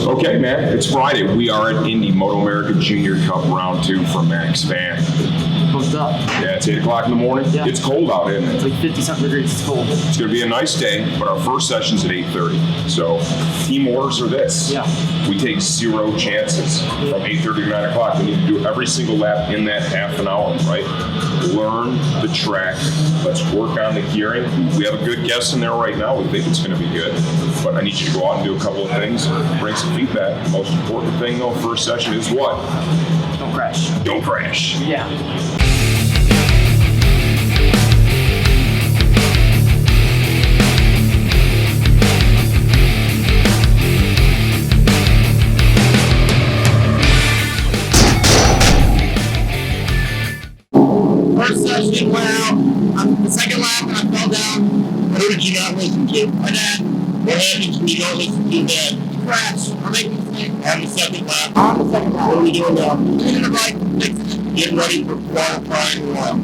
Okay, man, it's Friday. We are at Indy MotoAmerica Junior Cup Round 2 for Max Van. Hooked up. Yeah, it's 8 o'clock in the morning. Yeah. It's cold out, isn't it? It's like 50-something degrees. It's cold. It's going to be a nice day, but our first session's at 8:30. So team orders are this. Yeah. We take 0 chances from 8:30 to 9 o'clock. We need to do every single lap in that half an hour, right? Learn the track. Let's work on the gearing. We have a good guess in there right now. We think it's going to be good. But I need you to go out and do a couple of things, bring some feedback. The most important thing, though, first session is what? Don't crash. Don't crash. Yeah. First session went out. On the second lap, and I fell down. Who did you not listen to? My dad. What happens when you don't listen to your dad? Crash. Or make a mistake. On the second lap. On the second lap. What are we doing now? Getting the bike, fixing it. Getting ready for qualifying oil.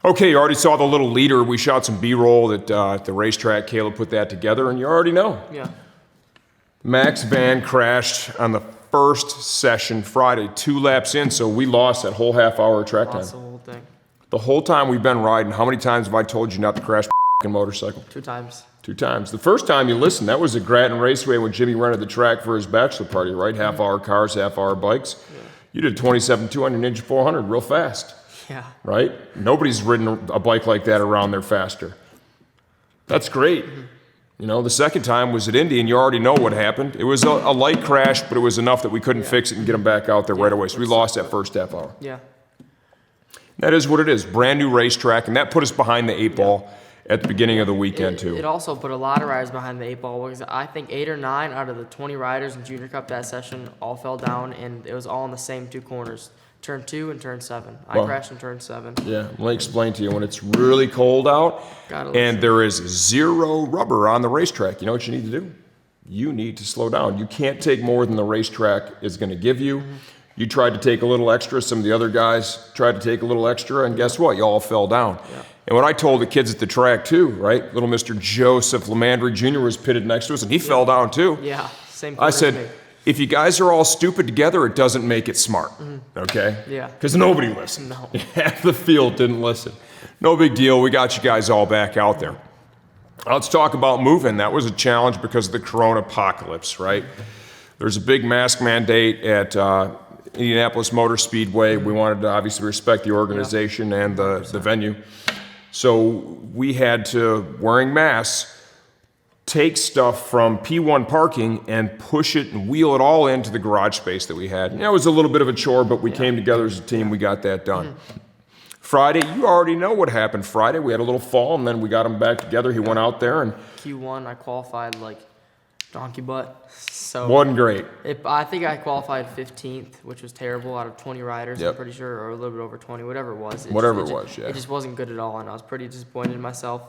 Okay, you already saw the little leader. We shot some B-roll at the racetrack. Caleb put that together, and you already know. Yeah. Max Van crashed on the first session Friday, 2 laps in, so we lost that whole half hour of track time. Lost the whole thing. The whole time we've been riding, how many times have I told you not to crash a motorcycle? 2 times. 2 times. The first time you listened, that was at Grattan Raceway when Jimmy rented the track for his bachelor party, right? Half hour cars, half hour bikes. Yeah. You did 27-200 Ninja 400 real fast. Yeah. Right? Nobody's ridden a bike like that around there faster. That's great. You know, the second time was at Indy, and you already know what happened. It was a light crash, but it was enough that we couldn't fix it and get them back out there right away. So we lost that first half hour. Yeah. That is what it is. Brand new racetrack, and that put us behind the 8 ball at the beginning of the weekend, too. It also put a lot of riders behind the 8 ball because I think 8 or 9 out of the 20 riders in Junior Cup that session all fell down, and it was all in the same 2 corners. Turn 2 and turn 7. I crashed in turn 7. Yeah, let me explain to you. When it's really cold out and there is 0 rubber on the racetrack, you know what you need to do? You need to slow down. You can't take more than the racetrack is going to give you. You tried to take a little extra. Some of the other guys tried to take a little extra, and guess what? You all fell down. Yeah. And what I told the kids at the track, too, right? Little Mr. Joseph Lamandry Jr. was pitted next to us, and he fell down, too. Yeah, same. I said, if you guys are all stupid together, it doesn't make it smart, okay? Yeah. Because nobody listened. No. Half the field didn't listen. No big deal. We got you guys all back out there. Let's talk about moving. That was a challenge because of the corona apocalypse, right? There's a big mask mandate at Indianapolis Motor Speedway. We wanted to obviously respect the organization and the venue. So we had to, wearing masks, take stuff from P1 parking and push it and wheel it all into the garage space that we had. And that was a little bit of a chore, but we came together as a team. We got that done. Friday, you already know what happened Friday. We had a little fall, and then we got him back together. He went out there and Q1, I qualified like donkey butt. So wasn't great. I think I qualified 15th, which was terrible out of 20 riders. Yep. I'm pretty sure, or a little bit over 20, whatever it was. Yeah. It just wasn't good at all, and I was pretty disappointed in myself.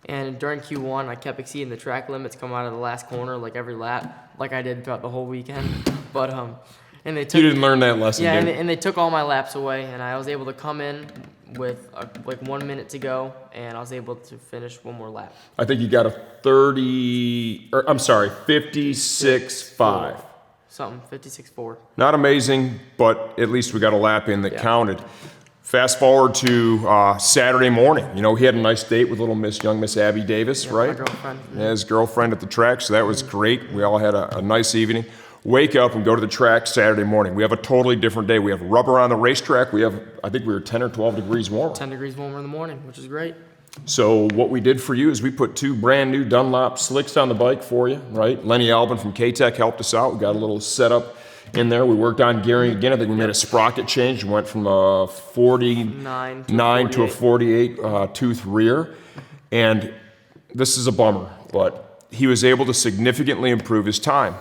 And during Q1, I kept exceeding the track limits coming out of the last corner, like every lap, like I did throughout the whole weekend. But and they took, You didn't learn that lesson, yeah, did you? and they took all my laps away, and I was able to come in with like 1 minute to go, and I was able to finish one more lap. I think you got a 56.5. something, 56.4. Not amazing, but at least we got a lap in that Yeah. counted. Fast forward to Saturday morning. You know, he had a nice date with young Miss Abby Davis, Yeah, right? my girlfriend. Yeah, his girlfriend at the track, so that was great. We all had a nice evening. Wake up and go to the track Saturday morning. We have a totally different day. We have rubber on the racetrack. I think we were 10 or 12 degrees warmer. 10 degrees warmer in the morning, which is great. So what we did for you is we put 2 brand new Dunlop slicks on the bike for you, right? Lenny Albin from K-Tech helped us out. We got a little setup in there. We worked on gearing again. I think we made a sprocket change. We went from a 49 to a 48 tooth rear. And this is a bummer, but he was able to significantly improve his time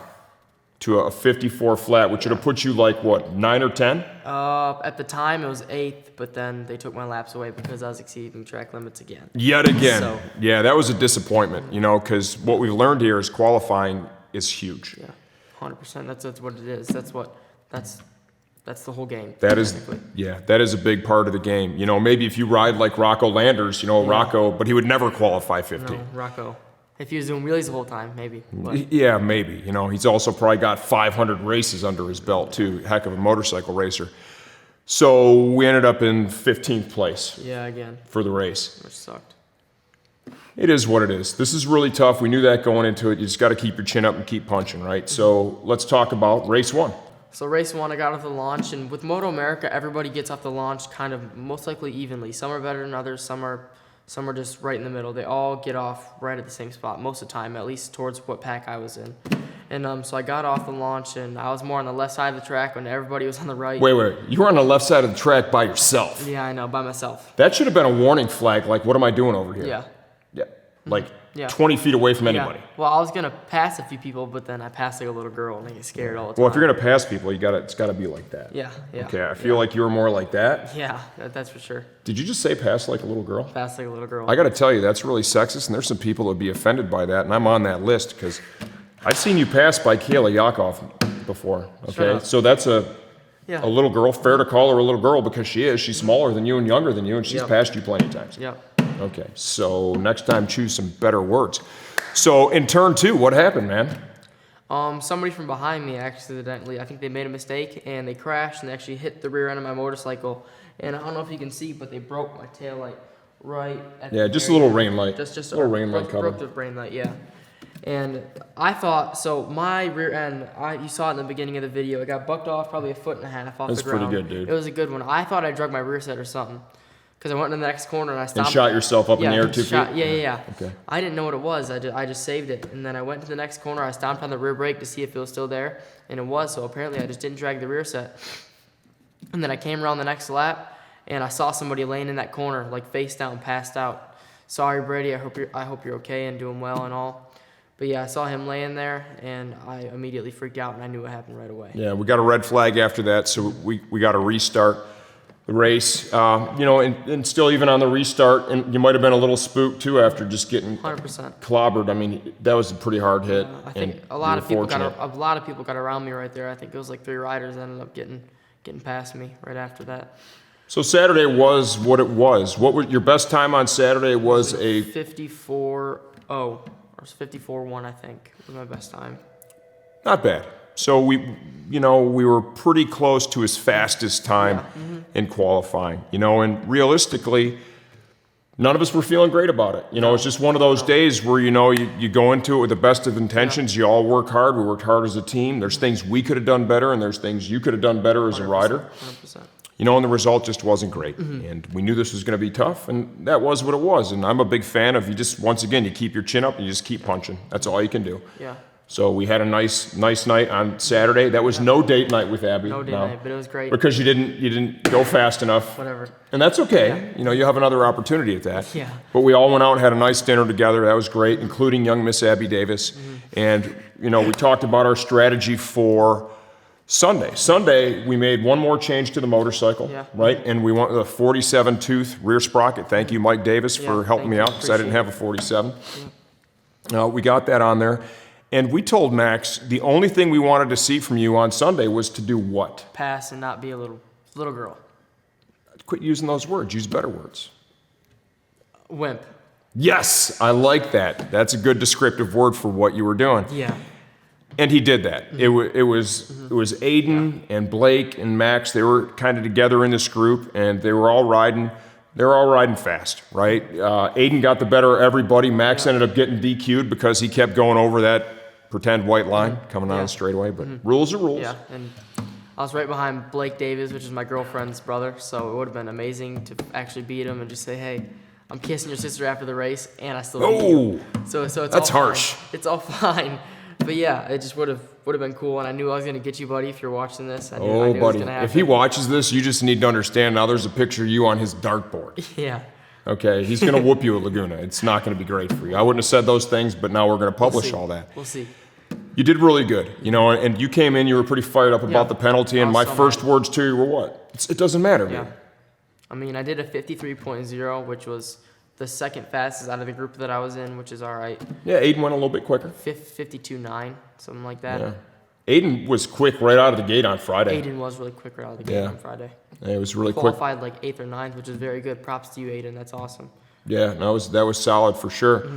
to a 54 flat, which would have put you like, what, 9 or 10? At the time, it was 8th, but then they took my laps away because I was exceeding track limits again. Yet again. So- Yeah, that was a disappointment, you know, because what we've learned here is qualifying is huge. Yeah, 100%. That's what it is. That's the whole game. That is, technically. yeah, that is a big part of the game. You know, maybe if you ride like Rocco Landers, you know, Rocco, but he would never qualify 15. No, Rocco. If he was doing wheelies the whole time, maybe. But Yeah, maybe. You know, he's also probably got 500 races under his belt, too. Heck of a motorcycle racer. So we ended up in 15th place yeah, again, for the race. which sucked. It is what it is. This is really tough. We knew that going into it. You just got to keep your chin up and keep punching, right? So let's talk about race 1. So race 1, I got off the launch, and with MotoAmerica, everybody gets off the launch kind of most likely evenly. Some are better than others. Some are just right in the middle. They all get off right at the same spot most of the time, at least towards what pack I was in. And so I got off the launch, and I was more on the left side of the track when everybody was on the right. Wait. You were on the left side of the track by yourself. Yeah, I know, by myself. That should have been a warning flag, like, what am I doing over here? Yeah. Yeah. Like Yeah. 20 feet away from anybody. Yeah. Well, I was gonna pass a few people, but then I passed like a little girl, and I get scared all the time. Well, if you're going to pass people, it's got to be like that. Yeah. Okay, I feel like you were more like that. Yeah, that's for sure. Did you just say pass like a little girl? Pass like a little girl. I got to tell you, that's really sexist, and there's some people that would be offended by that, and I'm on that list because I've seen you pass by Kayla Yakov before. Shut Okay, up. so that's a little girl. Fair to call her a little girl because she is. She's smaller than you and younger than you, and she's Yep. passed you plenty of times. Yep. Okay, so next time choose some better words. So in turn 2, what happened, man? Somebody from behind me accidentally, I think they made a mistake and they crashed and they actually hit the rear end of my motorcycle. And I don't know if you can see, but they broke my taillight right at Yeah, the just a very little end. rain light. Just a little rain light broke, cover. broke the rain light, yeah. And I thought, so my rear end, you saw it in the beginning of the video, it got bucked off probably 1.5 feet off That's the ground. pretty good, dude. It was a good one. I thought I drug my rear set or something. Because I went in the next corner and I And stopped. shot yourself up in the air 2 feet? Yeah. Okay. I didn't know what it was. I just saved it. And then I went to the next corner. I stomped on the rear brake to see if it was still there. And it was. So apparently I just didn't drag the rear set. And then I came around the next lap and I saw somebody laying in that corner, like face down, passed out. Sorry, Brady. I hope you're okay and doing well and all. But yeah, I saw him laying there and I immediately freaked out and I knew what happened right away. Yeah, we got a red flag after that, so we got to restart the race. You know, and still even on the restart, and you might have been a little spooked too after just getting 100%. clobbered. I mean, that was a pretty hard hit. I think and a lot of you were people fortunate. got a lot of people got around me right there. I think it was like 3 riders that ended up getting past me right after that. So Saturday was what it was. What was your best time on Saturday? Was a 54.0 or 54.1, I think was my best time. not bad. So we were pretty close to his fastest time in qualifying. You know, and realistically, none of us were feeling great about it. You know, it's just one of those days where, you go into it with the best of intentions. You all work hard. We worked hard as a team. There's things we could have done better, and there's things you could have done better as a rider. 100%. And the result just wasn't great. And we knew this was going to be tough, and that was what it was. And I'm a big fan of once again, you keep your chin up and you just keep punching. That's all you can do. Yeah. So we had a nice night on Saturday. That was no date night with Abby. No day night, but it was great. Because you didn't go fast enough. Whatever. And that's okay. You have another opportunity at that. Yeah. But we all went out and had a nice dinner together. That was great, including young Miss Abby Davis. And, we talked about our strategy for Sunday. Sunday, we made one more change to the motorcycle, Yeah. right? And we went with a 47 tooth rear sprocket. Thank you, Mike Davis, for helping thank me you. out because I didn't Appreciate have a 47. We got that on there. And we told Max the only thing we wanted to see from you on Sunday was to do what? Pass and not be a little girl. Quit using those words. Use better words. Wimp. Yes, I like that. That's a good descriptive word for what you were doing. Yeah. And he did that. It was Aiden and Blake and Max. They were kind of together in this group, and they were all riding. They were all riding fast, right? Aiden got the better of everybody. Max ended up getting DQ'd because he kept going over that pretend white line coming on the straightaway. But rules are rules. Yeah, and I was right behind Blake Davis, which is my girlfriend's brother. So it would have been amazing to actually beat him and just say, "Hey, I'm kissing your sister after the race, and I still beat you." So it's that's all harsh. Fine. It's all fine. But yeah, it just would have been cool, and I knew I was gonna get you, buddy, if you're watching this. I knew it was buddy, gonna happen. if he watches this, you just need to understand now there's a picture of you on his dartboard. Yeah. Okay, he's gonna whoop you at Laguna. It's not gonna be great for you. I wouldn't have said those things, but now we're gonna publish all that. We'll see. You did really good, and you came in, you were pretty fired up about the penalty, and my first words to you were what? It doesn't matter, man. I mean, I did a 53.0, which was the second fastest out of the group that I was in, which is all right. Yeah, Aiden went a little bit quicker. 52.9, something like that. Yeah. Aiden was quick right out of the gate on Friday. Aiden was really quick right out of the gate on Friday. Yeah, it was really Qualified like 8th or 9th, which is very good. Props to you, Aiden. That's awesome. Yeah, that was solid for sure.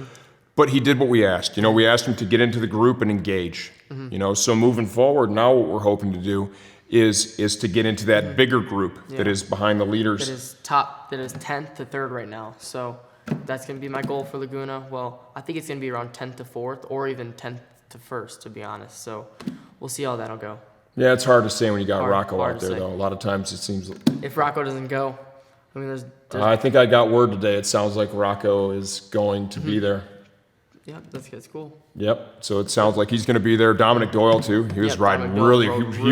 But he did what we asked. We asked him to get into the group and engage. So moving forward, now what we're hoping to do is to get into that bigger group that is behind the leaders. That is 10th to 3rd right now. So that's going to be my goal for Laguna. Well, I think it's going to be around 10th to 4th or even 10th to 1st, to be honest. So we'll see how that'll go. Yeah, it's hard to say when you got Hard Rocco out there, to say. though. A lot of times it seems... If Rocco doesn't go, I mean, there's I think I got word today. It sounds like Rocco is going to be there. yeah, that's cool. Yep. So it sounds like he's going to be there. Dominic Doyle, too. He was riding he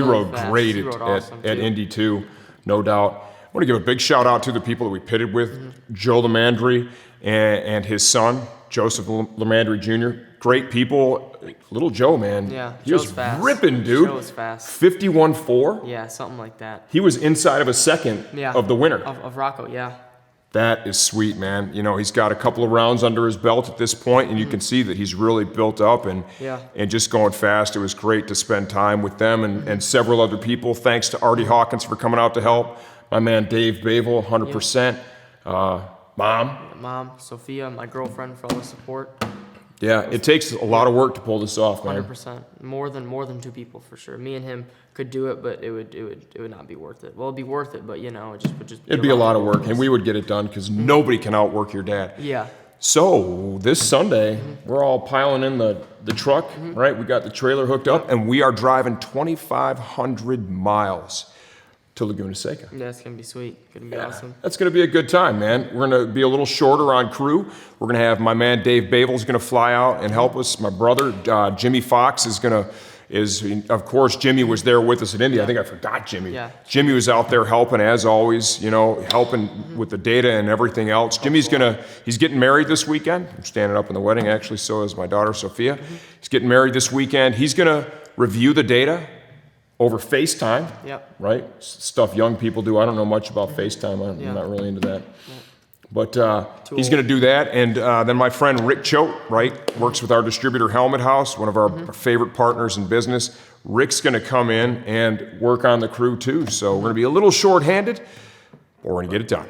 rode fast. great He rode at awesome, too. Indy, too, no doubt. I want to give a big shout out to the people that we pitted with, Joe Lamandry and his son, Joseph Lamandry Jr. Great people. Little Joe, man. Yeah, he Joe's was fast. ripping, dude. Joe was fast. 51.4. Yeah, something like that. He was inside of a second of the winner. Of Rocco, yeah. That is sweet, man. He's got a couple of rounds under his belt at this point, and you can see that he's really built up and just going fast. It was great to spend time with them and several other people. Thanks to Artie Hawkins for coming out to help. My man Dave Bavel, 100%. Mom, Sophia, my girlfriend, for all the support. Yeah, it takes a lot of work to pull this off, man. 100%. More than 2 people for sure. Me and him could do it, but it would not be worth it. Well, it'd be worth it, but it would just It'd be a lot of work, and we would get it done because nobody can outwork your dad. Yeah. So this Sunday, we're all piling in the truck, right? We got the trailer hooked up, and we are driving 2,500 miles to Laguna Seca. Yeah, it's gonna be sweet. Gonna be awesome. That's going to be a good time, man. We're going to be a little shorter on crew. We're going to have my man Dave Bavel's going to fly out and help us. My brother Jimmy Fox of course, Jimmy was there with us at Indy. I think I forgot Jimmy. Yeah. Jimmy was out there helping as always, helping with the data and everything else. Jimmy's he's getting married this weekend. I'm standing up in the wedding, actually. So is my daughter Sophia. He's getting married this weekend. He's going to review the data over FaceTime, right? Stuff young people do. I don't know much about FaceTime. I'm not really into that. But he's going to do that. And then my friend Rick Choate, right, works with our distributor Helmet House, one of our favorite partners in business. Rick's going to come in and work on the crew too. So we're going to be a little short-handed, but we're going to get it done.